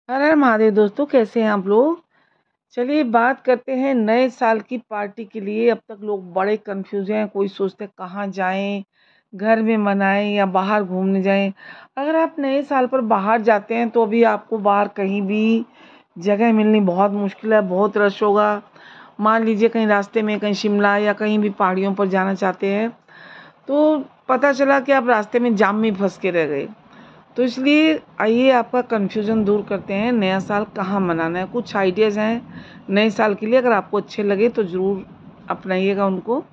हर हर महादेव दोस्तों, कैसे हैं आप लोग। चलिए बात करते हैं नए साल की पार्टी के लिए। अब तक लोग बड़े कंफ्यूज हैं, कोई सोचते हैं कहाँ जाएं, घर में मनाएं या बाहर घूमने जाएं। अगर आप नए साल पर बाहर जाते हैं तो अभी आपको बाहर कहीं भी जगह मिलनी बहुत मुश्किल है, बहुत रश होगा। मान लीजिए कहीं रास्ते में कहीं शिमला या कहीं भी पहाड़ियों पर जाना चाहते हैं तो पता चला कि आप रास्ते में जाम में फंस के रह गए। तो इसलिए आइए आपका कन्फ्यूज़न दूर करते हैं, नया साल कहाँ मनाना है। कुछ आइडियाज़ हैं नए साल के लिए, अगर आपको अच्छे लगे तो ज़रूर अपनाइएगा उनको।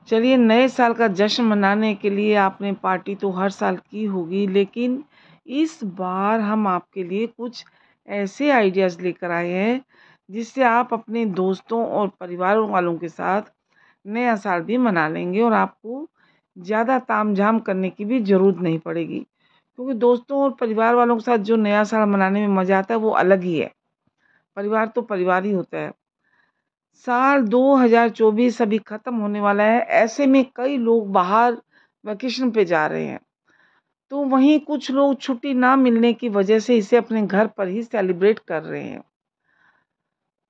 चलिए, नए साल का जश्न मनाने के लिए आपने पार्टी तो हर साल की होगी, लेकिन इस बार हम आपके लिए कुछ ऐसे आइडियाज़ लेकर आए हैं जिससे आप अपने दोस्तों और परिवार वालों के साथ नया साल भी मना लेंगे और आपको ज़्यादा तामझाम करने की भी ज़रूरत नहीं पड़ेगी। क्योंकि दोस्तों और परिवार वालों के साथ जो नया साल मनाने में मज़ा आता है वो अलग ही है। परिवार तो परिवार ही होता है। साल 2024 अभी ख़त्म होने वाला है, ऐसे में कई लोग बाहर वैकेशन पे जा रहे हैं। तो वहीं कुछ लोग छुट्टी ना मिलने की वजह से इसे अपने घर पर ही सेलिब्रेट कर रहे हैं।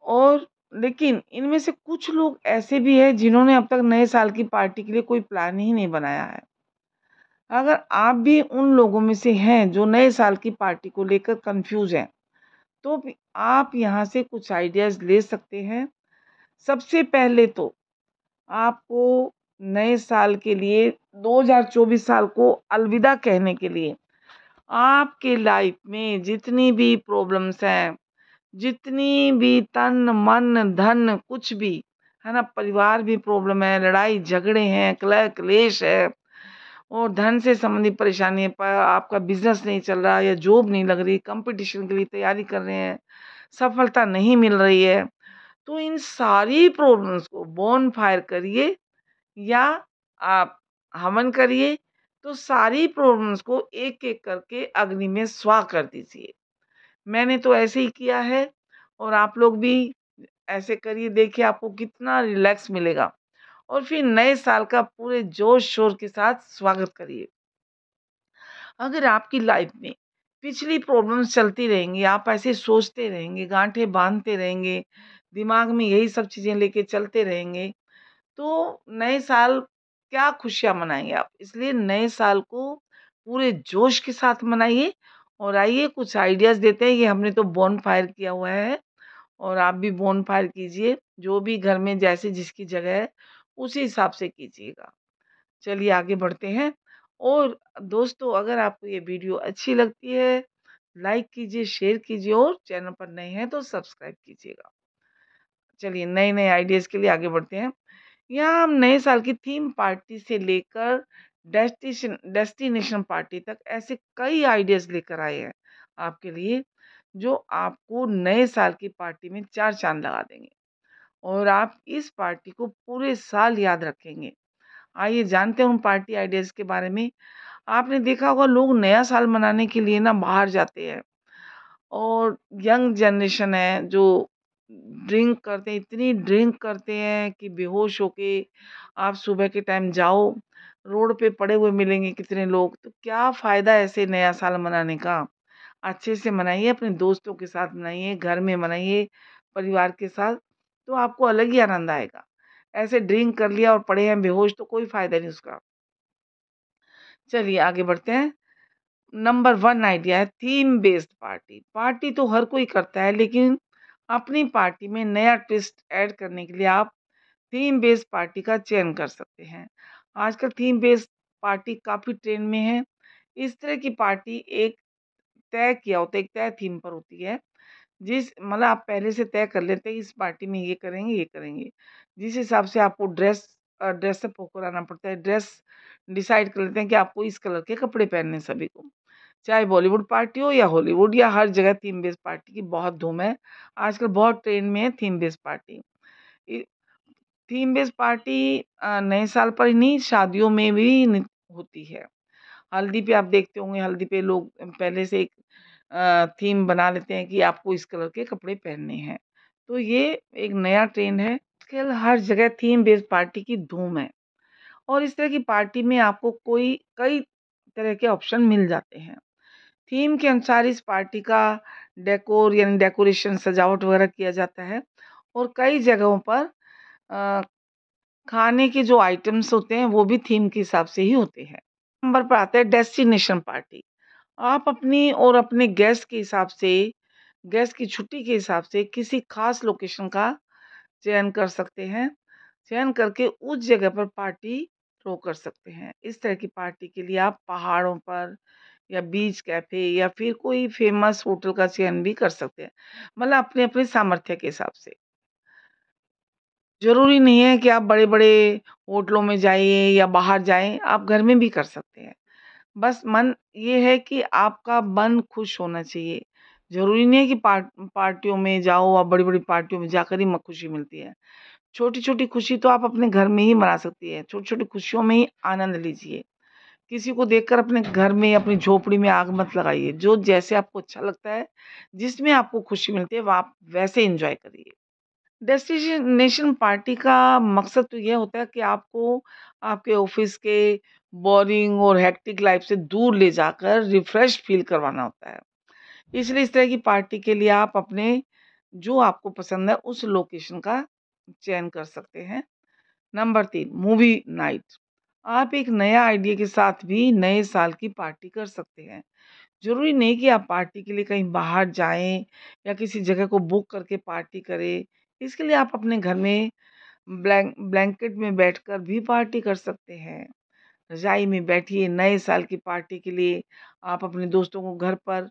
और लेकिन इनमें से कुछ लोग ऐसे भी हैं जिन्होंने अब तक नए साल की पार्टी के लिए कोई प्लान ही नहीं बनाया है। अगर आप भी उन लोगों में से हैं जो नए साल की पार्टी को लेकर कंफ्यूज हैं, तो भी आप यहाँ से कुछ आइडियाज़ ले सकते हैं। सबसे पहले तो आपको नए साल के लिए 2024 साल को अलविदा कहने के लिए आपके लाइफ में जितनी भी प्रॉब्लम्स हैं, जितनी भी तन मन धन कुछ भी है ना, परिवार भी प्रॉब्लम है, लड़ाई झगड़े हैं, कलह क्लेश है और धन से संबंधित परेशानी है, पर आपका बिजनेस नहीं चल रहा या जॉब नहीं लग रही, कंपटीशन के लिए तैयारी कर रहे हैं, सफलता नहीं मिल रही है, तो इन सारी प्रॉब्लम्स को बोन फायर करिए या आप हवन करिए। तो सारी प्रॉब्लम्स को एक एक करके अग्नि में स्वाह कर दीजिए। मैंने तो ऐसे ही किया है और आप लोग भी ऐसे करिए, देखिए आपको कितना रिलैक्स मिलेगा। और फिर नए साल का पूरे जोश शोर के साथ स्वागत करिए। अगर आपकी लाइफ में पिछली प्रॉब्लम्स चलती रहेंगी, आप ऐसे सोचते रहेंगे, गांठें बांधते रहेंगे, दिमाग में यही सब चीज़ें लेके चलते रहेंगे, तो नए साल क्या खुशियाँ मनाएंगे आप। इसलिए नए साल को पूरे जोश के साथ मनाइए। और आइए कुछ आइडियाज़ देते हैं। ये हमने तो बॉन फायर किया हुआ है और आप भी बॉन फायर कीजिए, जो भी घर में जैसे जिसकी जगह है उसी हिसाब से कीजिएगा। चलिए आगे बढ़ते हैं। और दोस्तों, अगर आपको ये वीडियो अच्छी लगती है, लाइक कीजिए, शेयर कीजिए और चैनल पर नए हैं तो सब्सक्राइब कीजिएगा। चलिए नए नए आइडियाज़ के लिए आगे बढ़ते हैं। यहाँ हम नए साल की थीम पार्टी से लेकर डेस्टिनेशन पार्टी तक ऐसे कई आइडियाज़ लेकर आए हैं आपके लिए, जो आपको नए साल की पार्टी में चार चांद लगा देंगे और आप इस पार्टी को पूरे साल याद रखेंगे। आइए जानते हैं उन पार्टी आइडियाज़ के बारे में। आपने देखा होगा लोग नया साल मनाने के लिए ना बाहर जाते हैं और यंग जनरेशन है जो ड्रिंक करते हैं, इतनी ड्रिंक करते हैं कि बेहोश होके आप सुबह के टाइम जाओ, रोड पे पड़े हुए मिलेंगे कितने लोग। तो क्या फ़ायदा ऐसे नया साल मनाने का। अच्छे से मनाइए, अपने दोस्तों के साथ मनाइए, घर में मनाइए, परिवार के साथ, तो आपको अलग ही आनंद आएगा। ऐसे ड्रिंक कर लिया और पड़े हैं बेहोश तो कोई फ़ायदा नहीं उसका। चलिए आगे बढ़ते हैं। नंबर 1 आइडिया है थीम बेस्ड पार्टी। पार्टी तो हर कोई करता है, लेकिन अपनी पार्टी में नया ट्विस्ट ऐड करने के लिए आप थीम बेस्ड पार्टी का चयन कर सकते हैं। आजकल थीम बेस्ड पार्टी काफ़ी ट्रेंड में है। इस तरह की पार्टी एक तय किया होता है, एक तय थीम पर होती है। जिस मतलब आप पहले से तय कर लेते हैं इस पार्टी में ये करेंगे, ये करेंगे। जिस हिसाब से आपको ड्रेसअप होकर आना पड़ता है, ड्रेस डिसाइड कर लेते हैं कि आपको इस कलर के कपड़े पहनने हैं सभी को। चाहे बॉलीवुड पार्टी हो या हॉलीवुड या हर जगह थीम बेस्ड पार्टी की बहुत धूम है। आजकल बहुत ट्रेंड में है थीम बेस्ड पार्टी। इ थीम बेस्ड पार्टी नए साल पर ही नहीं, शादियों में भी होती है। हल्दी पे आप देखते होंगे, हल्दी पे लोग पहले से एक थीम बना लेते हैं कि आपको इस कलर के कपड़े पहनने हैं। तो ये एक नया ट्रेंड है। आजकल हर जगह थीम बेस्ड पार्टी की धूम है और इस तरह की पार्टी में आपको कई तरह के ऑप्शन मिल जाते हैं। थीम के अनुसार इस पार्टी का डेकोर यानी डेकोरेशन सजावट वगैरह किया जाता है। और कई जगहों पर अ, खाने के जो आइटम्स होते हैं वो भी थीम के हिसाब से ही होते हैं। नंबर पर आता है डेस्टिनेशन पार्टी। आप अपनी और अपने गेस्ट के हिसाब से, गेस्ट की छुट्टी के हिसाब से किसी खास लोकेशन का चयन कर सकते हैं। चयन करके उस जगह पर पार्टी थ्रो कर सकते हैं। इस तरह की पार्टी के लिए आप पहाड़ों पर या बीच कैफ़े या फिर कोई फ़ेमस होटल का चयन भी कर सकते हैं। मतलब अपने-अपने सामर्थ्य के हिसाब से। ज़रूरी नहीं है कि आप बड़े-बड़े होटलों में जाइए या बाहर जाएँ, आप घर में भी कर सकते हैं। बस मन ये है कि आपका मन खुश होना चाहिए। ज़रूरी नहीं है कि पार्टियों में जाओ और बड़ी-बड़ी पार्टियों में जाकर ही म खुशी मिलती है। छोटी-छोटी खुशी तो आप अपने घर में ही मना सकती हैं। छोटी-छोटी खुशियों में ही आनंद लीजिए। किसी को देखकर अपने घर में, अपनी झोपड़ी में आग मत लगाइए। जो जैसे आपको अच्छा लगता है, जिसमें आपको खुशी मिलती है, वो आप वैसे एन्जॉय करिए। डेस्टिनेशन पार्टी का मकसद तो ये होता है कि आपको आपके ऑफ़िस के बोरिंग और हेक्टिक लाइफ़ से दूर ले जाकर रिफ्रेश फ़ील करवाना होता है। इसलिए इस तरह की पार्टी के लिए आप अपने जो आपको पसंद है, उस लोकेशन का चयन कर सकते हैं। Number 3 movie night. आप एक नया आइडिया के साथ भी नए साल की पार्टी कर सकते हैं। ज़रूरी नहीं कि आप पार्टी के लिए कहीं बाहर जाएँ या किसी जगह को बुक करके पार्टी करें। इसके लिए आप अपने घर में ब्लैंकेट में बैठकर भी पार्टी कर सकते हैं। रज़ाई में बैठिए, नए साल की पार्टी के लिए आप अपने दोस्तों को घर पर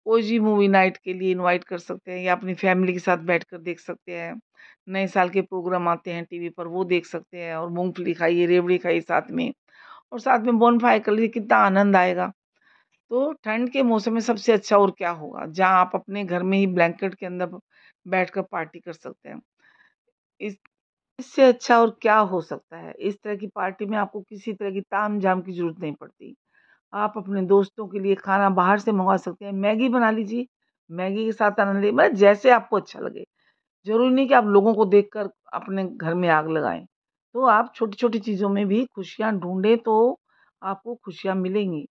कोज़ी मूवी नाइट के लिए इनवाइट कर सकते हैं या अपनी फैमिली के साथ बैठकर देख सकते हैं। नए साल के प्रोग्राम आते हैं टीवी पर, वो देख सकते हैं और मूँगफली खाइए, रेवड़ी खाइए साथ में और साथ में बोनफायर कर लीजिए, कितना आनंद आएगा। तो ठंड के मौसम में सबसे अच्छा और क्या होगा, जहाँ आप अपने घर में ही ब्लैंकेट के अंदर बैठकर पार्टी कर सकते हैं। इस इससे अच्छा और क्या हो सकता है? इस तरह की पार्टी में आपको किसी तरह की ताम-झाम की ज़रूरत नहीं पड़ती। आप अपने दोस्तों के लिए खाना बाहर से मँगवा सकते हैं, मैगी बना लीजिए, मैगी के साथ आनंद ले मतलब जैसे आपको अच्छा लगे। ज़रूरी नहीं कि आप लोगों को देखकर अपने घर में आग लगाएँ। तो आप छोटी-छोटी चीज़ों में भी खुशियाँ ढूँढें तो आपको खुशियाँ मिलेंगी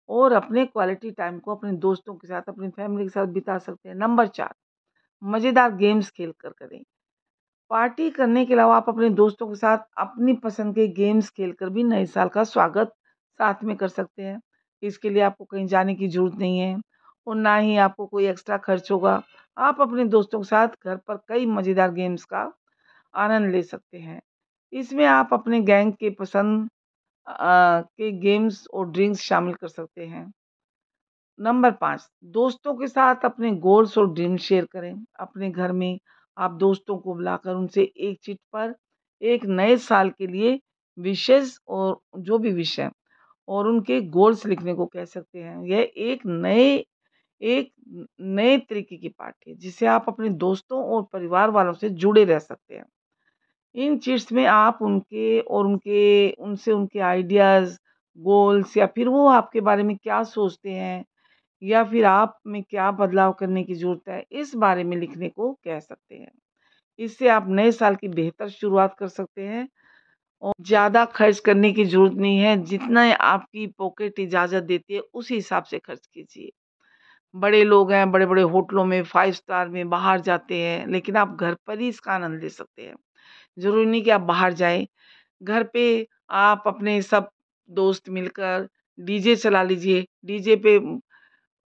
और अपने क्वालिटी टाइम को अपने दोस्तों के साथ, अपनी फैमिली के साथ बिता सकते हैं। नंबर 4 मज़ेदार गेम्स खेल कर करें। पार्टी करने के अलावा आप अपने दोस्तों के साथ अपनी पसंद के गेम्स खेलकर भी नए साल का स्वागत साथ में कर सकते हैं। इसके लिए आपको कहीं जाने की ज़रूरत नहीं है और ना ही आपको कोई एक्स्ट्रा खर्च होगा। आप अपने दोस्तों के साथ घर पर कई मज़ेदार गेम्स का आनंद ले सकते हैं। इसमें आप अपने गैंग के पसंद के गेम्स और ड्रिंक्स शामिल कर सकते हैं। नंबर 5 दोस्तों के साथ अपने गोल्स और ड्रीम शेयर करें। अपने घर में आप दोस्तों को बुलाकर उनसे एक चिट पर एक नए साल के लिए विशेज़ और जो भी विश है और उनके गोल्स लिखने को कह सकते हैं। यह एक नए तरीके की पार्टी है जिससे आप अपने दोस्तों और परिवार वालों से जुड़े रह सकते हैं। इन चिट्स में आप उनसे उनके आइडियाज़, गोल्स या फिर वो आपके बारे में क्या सोचते हैं या फिर आप में क्या बदलाव करने की ज़रूरत है, इस बारे में लिखने को कह सकते हैं। इससे आप नए साल की बेहतर शुरुआत कर सकते हैं और ज़्यादा खर्च करने की ज़रूरत नहीं है, जितना आपकी पॉकेट इजाज़त देती है, उसी हिसाब से खर्च कीजिए। बड़े लोग हैं, बड़े-बड़े होटलों में, 5 स्टार में बाहर जाते हैं, लेकिन आप घर पर ही इसका आनंद ले सकते हैं। ज़रूरी नहीं कि आप बाहर जाएँ, घर पे आप अपने सब दोस्त मिलकर डीजे चला लीजिए, डीजे पे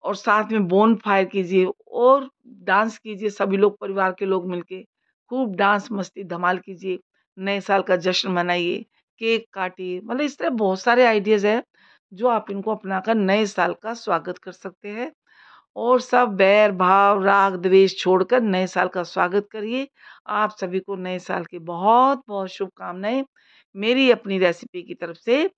और साथ में बोनफायर कीजिए और डांस कीजिए सभी लोग परिवार के लोग मिलके। खूब डांस, मस्ती, धमाल कीजिए। नए साल का जश्न मनाइए, केक काटिए। मतलब इस तरह बहुत सारे आइडियाज़ हैं, जो आप इनको अपनाकर नए साल का स्वागत कर सकते हैं और सब बैर भाव, राग, द्वेष छोड़कर नए साल का स्वागत करिए। आप सभी को नए साल की बहुत-बहुत शुभकामनाएँ। मेरी अपनी रेसिपी की तरफ से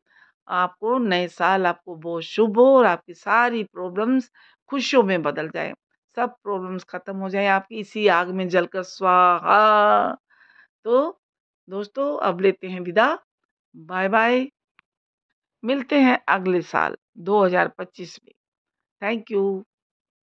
आपको नए साल आपको बहुत शुभ हो और आपकी सारी प्रॉब्लम्स खुशियों में बदल जाएँ। सब प्रॉब्लम्स खत्म हो जाएँ आपकी इसी आग में जलकर स्वाहा। तो दोस्तों अब लेते हैं विदा। बाय-बाय। मिलते हैं अगले साल 2025 में। Thank you.